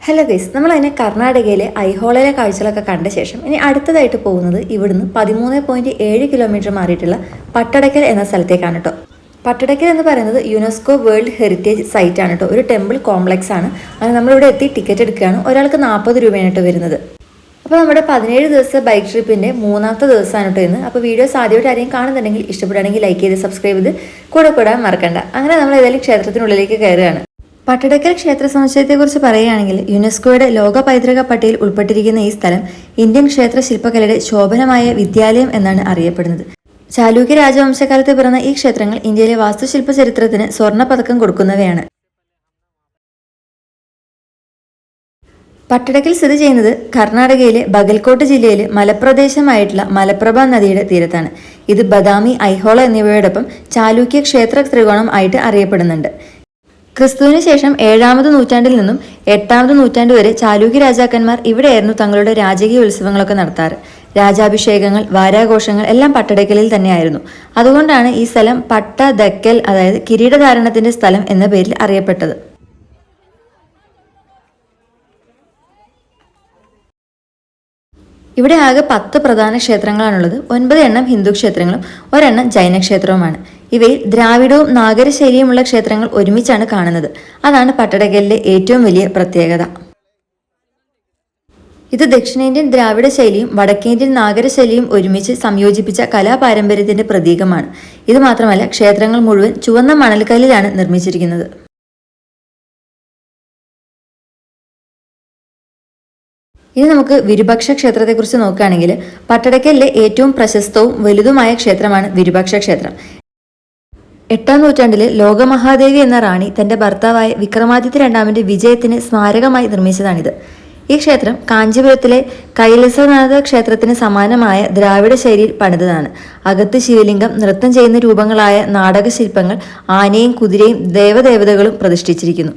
Hello guys, നമ്മളതിനെ കർണാടകയിലെ ഐഹോളയിലെ കാഴ്ചകളൊക്കെ കണ്ട ശേഷം ഇനി അടുത്തതായിട്ട് പോകുന്നത് ഇവിടുന്ന് 13.7 കിലോമീറ്റർ മാറിയിട്ടുള്ള പട്ടടക്കൽ എന്ന സ്ഥലത്തേക്കാണ് കേട്ടോ. പട്ടടക്കൽ എന്ന് പറയുന്നത് യുനെസ്കോ വേൾഡ് ഹെറിറ്റേജ് സൈറ്റ് ആണ് കേട്ടോ. ഒരു ടെമ്പിൾ കോംപ്ലക്സ് ആണ്. അങ്ങനെ നമ്മളിവിടെ എത്തി ടിക്കറ്റ് എടുക്കുകയാണ്. ഒരാൾക്ക് 40 രൂപയാണ് കേട്ടോ വരുന്നത്. അപ്പോൾ നമ്മുടെ 17 ദിവസത്തെ ബൈക്ക് ട്രിപ്പിൻ്റെ മൂന്നാമത്തെ ദിവസമാണ് കേട്ടോ ഇന്ന്. അപ്പോൾ വീഡിയോസ് ആദ്യമായിട്ട് ആരെയും കാണുന്നുണ്ടെങ്കിൽ ഇഷ്ടപ്പെടുകയാണെങ്കിൽ ലൈക്ക് ചെയ്ത് സബ്സ്ക്രൈബ് ചെയ്ത് കൂടെ മറക്കണ്ട. അങ്ങനെ നമ്മൾ ഏതായാലും ക്ഷേത്രത്തിനുള്ളിലേക്ക് കയറുകയാണ്. പട്ടടക്കൽ ക്ഷേത്ര സമുച്ചയത്തെക്കുറിച്ച് പറയുകയാണെങ്കിൽ യുനെസ്കോയുടെ ലോക പൈതൃക പട്ടികയിൽ ഉൾപ്പെട്ടിരിക്കുന്ന ഈ സ്ഥലം ഇന്ത്യൻ ക്ഷേത്ര ശില്പകലയുടെ ശോഭനമായ വിദ്യാലയം എന്നാണ് അറിയപ്പെടുന്നത്. ചാലൂക്യ രാജവംശകാലത്ത് പിറന്ന ഈ ക്ഷേത്രങ്ങൾ ഇന്ത്യയിലെ വാസ്തുശില്പ ചരിത്രത്തിന് സ്വർണ്ണ പതക്കം കൊടുക്കുന്നവയാണ്. പട്ടടക്കൽ സ്ഥിതി ചെയ്യുന്നത് കർണാടകയിലെ ബഗൽകോട്ട് ജില്ലയിലെ മലപ്രദേശമായിട്ടുള്ള മലപ്രഭ നദിയുടെ തീരത്താണ്. ഇത് ബദാമി, ഐഹോള എന്നിവയോടൊപ്പം ചാലൂക്യ ക്ഷേത്ര ത്രികോണം ആയിട്ട് അറിയപ്പെടുന്നുണ്ട്. ക്രിസ്തുവിന് ശേഷം 7ാമത് നൂറ്റാണ്ടിൽ നിന്നും 8ാമത് നൂറ്റാണ്ട് വരെ ചാലൂക്യ രാജാക്കന്മാർ ഇവിടെയായിരുന്നു തങ്ങളുടെ രാജകീയ ഉത്സവങ്ങളൊക്കെ നടത്താറ്. രാജാഭിഷേകങ്ങൾ, വാരാഘോഷങ്ങൾ എല്ലാം പട്ടടക്കലിൽ തന്നെയായിരുന്നു. അതുകൊണ്ടാണ് ഈ സ്ഥലം പട്ടദക്കൽ, അതായത് കിരീടധാരണത്തിന്റെ സ്ഥലം എന്ന പേരിൽ അറിയപ്പെട്ടത്. ഇവിടെ ആകെ 10 പ്രധാന ക്ഷേത്രങ്ങളാണുള്ളത്. 9 എണ്ണം ഹിന്ദു ക്ഷേത്രങ്ങളും 1 എണ്ണം ജൈന ക്ഷേത്രവുമാണ്. ഇവയിൽ ദ്രാവിഡവും നാഗരശൈലിയുമുള്ള ക്ഷേത്രങ്ങൾ ഒരുമിച്ചാണ് കാണുന്നത്. അതാണ് പട്ടടക്കലിലെ ഏറ്റവും വലിയ പ്രത്യേകത. ഇത് ദക്ഷിണേന്ത്യൻ ദ്രാവിഡ ശൈലിയും വടക്കേന്ത്യൻ നാഗരശൈലിയും ഒരുമിച്ച് സംയോജിപ്പിച്ച കലാപാരമ്പര്യത്തിന്റെ പ്രതീകമാണ്. ഇത് മാത്രമല്ല, ക്ഷേത്രങ്ങൾ മുഴുവൻ ചുവന്ന മണൽക്കല്ലിലാണ് നിർമ്മിച്ചിരിക്കുന്നത്. ഇനി നമുക്ക് വിരുപക്ഷ ക്ഷേത്രത്തെക്കുറിച്ച് നോക്കുകയാണെങ്കിൽ പട്ടടക്കലിലെ ഏറ്റവും പ്രശസ്തവും വലുതുമായ ക്ഷേത്രമാണ് വിരുപക്ഷ ക്ഷേത്രം. 8ാം നൂറ്റാണ്ടിലെ ലോകമഹാദേവി എന്ന റാണി തന്റെ ഭർത്താവായ വിക്രമാദിത്യ രണ്ടാമന്റെ വിജയത്തിന് സ്മാരകമായി നിർമ്മിച്ചതാണിത്. ഈ ക്ഷേത്രം കാഞ്ചീപുരത്തിലെ കൈലസനാഥ ക്ഷേത്രത്തിന് സമാനമായ ദ്രാവിഡ ശൈലിയിൽ പണിതതാണ്. അകത്ത് ശിവലിംഗം, നൃത്തം ചെയ്യുന്ന രൂപങ്ങളായ നാടകശില്പങ്ങൾ, ആനയും കുതിരയും ദേവദേവതകളും പ്രതിഷ്ഠിച്ചിരിക്കുന്നു.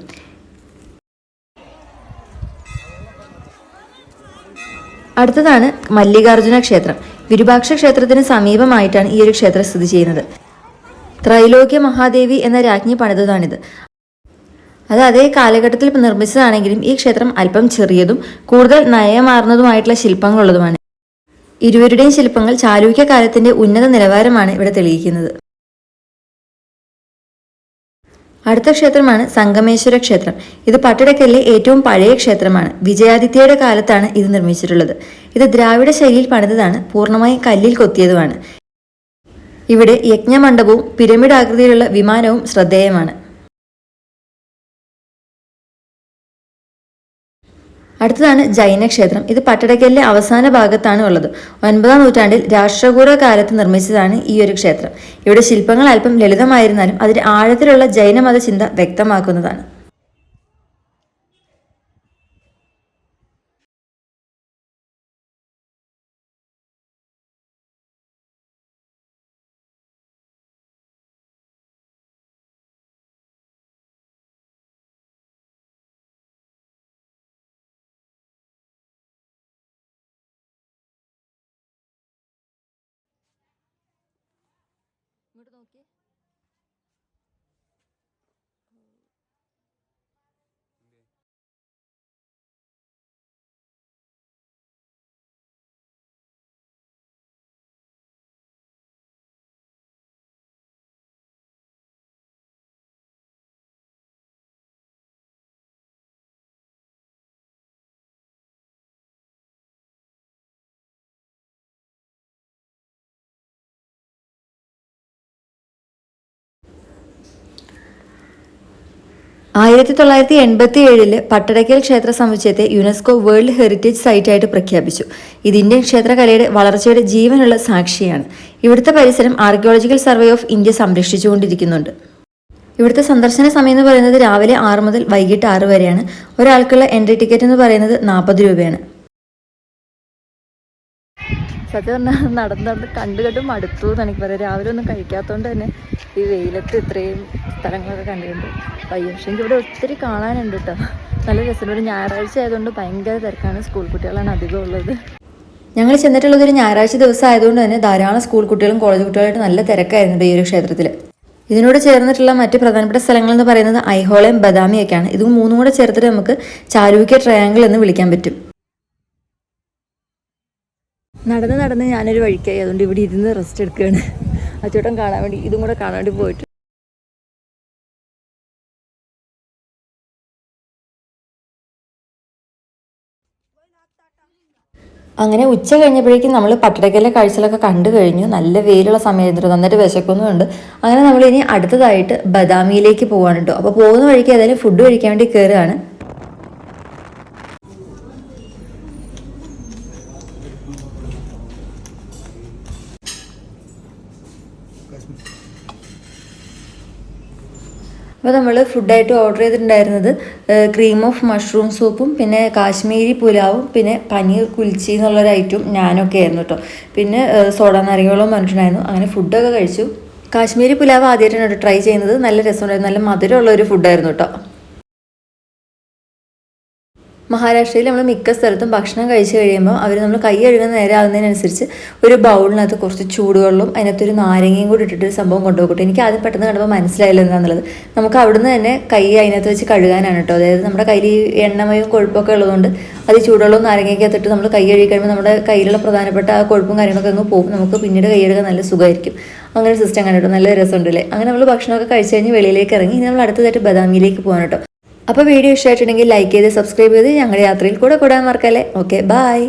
അടുത്തതാണ് മല്ലികാർജുന ക്ഷേത്രം. വിരുപാക്ഷ ക്ഷേത്രത്തിന് സമീപമായിട്ടാണ് ഈ ഒരു ക്ഷേത്രം സ്ഥിതി ചെയ്യുന്നത്. ത്രൈലോക്യ മഹാദേവി എന്ന രാജ്ഞി പണിതതാണിത്. അത് അതേ കാലഘട്ടത്തിൽ നിർമ്മിച്ചതാണെങ്കിലും ഈ ക്ഷേത്രം അല്പം ചെറിയതും കൂടുതൽ നയമാർന്നതുമായിട്ടുള്ള ശില്പങ്ങളുള്ളതുമാണ്. ഇരുവരുടെയും ശില്പങ്ങൾ ചാലൂക്യ കാലത്തിന്റെ ഉന്നത നിലവാരമാണ് ഇവിടെ തെളിയിക്കുന്നത്. അടുത്ത ക്ഷേത്രമാണ് സംഗമേശ്വര ക്ഷേത്രം. ഇത് പട്ടടക്കലിലെ ഏറ്റവും പഴയ ക്ഷേത്രമാണ്. വിജയാദിത്യയുടെ കാലത്താണ് ഇത് നിർമ്മിച്ചിട്ടുള്ളത്. ഇത് ദ്രാവിഡ ശൈലിയിൽ പണിതതാണ്. പൂർണ്ണമായും കല്ലിൽ കൊത്തിയതുമാണ്. ഇവിടെ യജ്ഞമണ്ഡപവും പിരമിഡ് ആകൃതിയിലുള്ള വിമാനവും ശ്രദ്ധേയമാണ്. അടുത്തതാണ് ജൈന ക്ഷേത്രം. ഇത് പട്ടടക്കലിലെ അവസാന ഭാഗത്താണ് ഉള്ളത്. 9ാം നൂറ്റാണ്ടിൽ രാഷ്ട്രകൂട കാലത്ത് നിർമ്മിച്ചതാണ് ഈ ഒരു ക്ഷേത്രം. ഇവിടെ ശില്പങ്ങൾ അല്പം ലളിതമായിരുന്നാലും അതിന്റെ ആഴത്തിലുള്ള ജൈനമത ചിന്ത വ്യക്തമാക്കുന്നതാണ്. ഇങ്ങോട്ട് നോക്കിയേ. 1987 പട്ടടക്കൽ ക്ഷേത്ര സമുച്ചയത്തെ യുനെസ്കോ വേൾഡ് ഹെറിറ്റേജ് സൈറ്റായിട്ട് പ്രഖ്യാപിച്ചു. ഇത് ഇന്ത്യൻ ക്ഷേത്രകലയുടെ വളർച്ചയുടെ ജീവനുള്ള സാക്ഷിയാണ്. ഇവിടുത്തെ പരിസരം ആർക്കിയോളജിക്കൽ സർവേ ഓഫ് ഇന്ത്യ സംരക്ഷിച്ചുകൊണ്ടിരിക്കുന്നുണ്ട്. ഇവിടുത്തെ സന്ദർശന സമയം എന്ന് പറയുന്നത് രാവിലെ 6 മുതൽ വൈകിട്ട് 6 വരെയാണ്. ഒരാൾക്കുള്ള എൻട്രി ടിക്കറ്റ് എന്ന് പറയുന്നത് 40 രൂപയാണ്. സത്യം പറഞ്ഞാൽ നടന്ന് കണ്ടു മടുത്തു എന്ന് എനിക്ക് പറയാം. രാവിലെ ഒന്നും കഴിക്കാത്തതുകൊണ്ട് തന്നെ ഈ വെയിലത്ത് ഇത്രയും സ്ഥലങ്ങളൊക്കെ കണ്ടിട്ടുണ്ട്. പക്ഷേ ഇവിടെ ഒത്തിരി കാണാനുണ്ട് കേട്ടോ. നല്ല രസമുണ്ട്. ഒരു ഞായറാഴ്ച ആയതുകൊണ്ട് ഭയങ്കര തിരക്കാണ്. സ്കൂൾ കുട്ടികളാണ് അധികം ഉള്ളത്. ഞങ്ങൾ ചെന്നിട്ടുള്ളത് ഒരു ഞായറാഴ്ച ദിവസം ആയതുകൊണ്ട് തന്നെ ധാരാളം സ്കൂൾ കുട്ടികളും കോളേജ് കുട്ടികളായിട്ട് നല്ല തിരക്കായിരുന്നു ഈ ഒരു ക്ഷേത്രത്തിൽ. ഇതിനോട് ചേർന്നിട്ടുള്ള മറ്റ് പ്രധാനപ്പെട്ട സ്ഥലങ്ങൾ എന്ന് പറയുന്നത് ഐഹോളയും ബദാമിയൊക്കെയാണ്. ഇത് മൂന്നും കൂടെ ചേർത്തിട്ട് നമുക്ക് ചാരുവിക്ക ട്രയാങ്കിൾ എന്ന് വിളിക്കാൻ പറ്റും. നടന്ന് ഞാനൊരു വഴിക്കായി, അതുകൊണ്ട് ഇവിടെ ഇരുന്ന് റെസ്റ്റ് എടുക്കുകയാണ്. അച്ചോട്ടം കാണാൻ വേണ്ടി ഇതും കൂടെ കാണാൻ വേണ്ടി പോയിട്ട് അങ്ങനെ ഉച്ച കഴിഞ്ഞപ്പോഴേക്കും നമ്മൾ പട്ടടക്കയിലെ കാഴ്ചകളൊക്കെ കണ്ടു കഴിഞ്ഞു. നല്ല വെയിലുള്ള സമയത്ത് നന്നായിട്ട് വിശക്കുന്നുമുണ്ട്. അങ്ങനെ നമ്മൾ ഇനി അടുത്തതായിട്ട് ബദാമിയിലേക്ക് പോകാൻ കേട്ടോ. അപ്പോൾ പോകുന്ന വഴിക്ക് ഏതായാലും ഫുഡ് കഴിക്കാൻ വേണ്ടി കയറുകയാണ്. അപ്പോൾ നമ്മൾ ഫുഡായിട്ട് ഓർഡർ ചെയ്തിട്ടുണ്ടായിരുന്നത് ക്രീം ഓഫ് മഷ്റൂം സൂപ്പും പിന്നെ കാശ്മീരി പുലാവും പിന്നെ പനീർ കുൽച്ചി എന്നുള്ളൊരു ഐറ്റവും ഞാനൊക്കെ ആയിരുന്നു കേട്ടോ. പിന്നെ സോഡ നാരങ്ങകളും പറഞ്ഞിട്ടുണ്ടായിരുന്നു. അങ്ങനെ ഫുഡൊക്കെ കഴിച്ചു. കാശ്മീരി പുലാവ് ആദ്യമായിട്ടാണ് ട്രൈ ചെയ്യുന്നത്. നല്ല രസമുണ്ടായിരുന്നു. നല്ല മധുരമുള്ള ഒരു ഫുഡായിരുന്നു കേട്ടോ. മഹാരാഷ്ട്രയിൽ നമ്മൾ മിക്ക സ്ഥലത്തും ഭക്ഷണം കഴിച്ച് കഴിയുമ്പോൾ അവർ നമ്മൾ കൈ കഴുകുന്ന നേരെ ആകുന്നതിനനുസരിച്ച് ഒരു ബൗളിനകത്ത് കുറച്ച് ചൂടുവെള്ളവും അതിനകത്തൊരു നാരങ്ങയും കൂടി ഇട്ടിട്ടൊരു സംഭവം കൊണ്ടുപോകട്ടെ. എനിക്ക് ആദ്യം പെട്ടെന്ന് കണ്ടപ്പോൾ മനസ്സിലായില്ല എന്താണെന്നുള്ളത്. നമുക്ക് അവിടുന്ന് തന്നെ കൈ അതിനകത്ത് വെച്ച് കഴുകാനാണ് കേട്ടോ. അതായത് നമ്മുടെ കയ്യിൽ ഈ എണ്ണമയും കൊഴുപ്പൊക്കെ ഉള്ളതുകൊണ്ട് അത് ചൂടുവെള്ളവും നാരങ്ങയൊക്കെ എത്തിട്ട് നമ്മൾ കൈ കഴുകി കഴിയുമ്പോൾ നമ്മുടെ കയ്യിലുള്ള പ്രധാനപ്പെട്ട ആ കൊഴുപ്പും കാര്യങ്ങളൊക്കെ അങ്ങ് പോകും. നമുക്ക് പിന്നീട് കൈ കഴുകാൻ നല്ല സുഖമായിരിക്കും. അങ്ങനെ സിസ്റ്റം കണ്ടിട്ടോ, നല്ല രസമുണ്ടല്ലേ. അങ്ങനെ നമ്മൾ ഭക്ഷണമൊക്കെ കഴിച്ച് കഴിഞ്ഞ് വെളിയിലേക്ക് ഇറങ്ങി. ഇനി നമ്മൾ അടുത്തതായിട്ട് ബദാമിയിലേക്ക് പോകാൻ കേട്ടോ. അപ്പോൾ വീഡിയോ ഇഷ്ടമായിട്ടുണ്ടെങ്കിൽ ലൈക്ക് ചെയ്ത് സബ്സ്ക്രൈബ് ചെയ്ത് ഞങ്ങളുടെ യാത്രയിൽ കൂടെ കൂടാൻ മറക്കല്ലേ. Okay, by.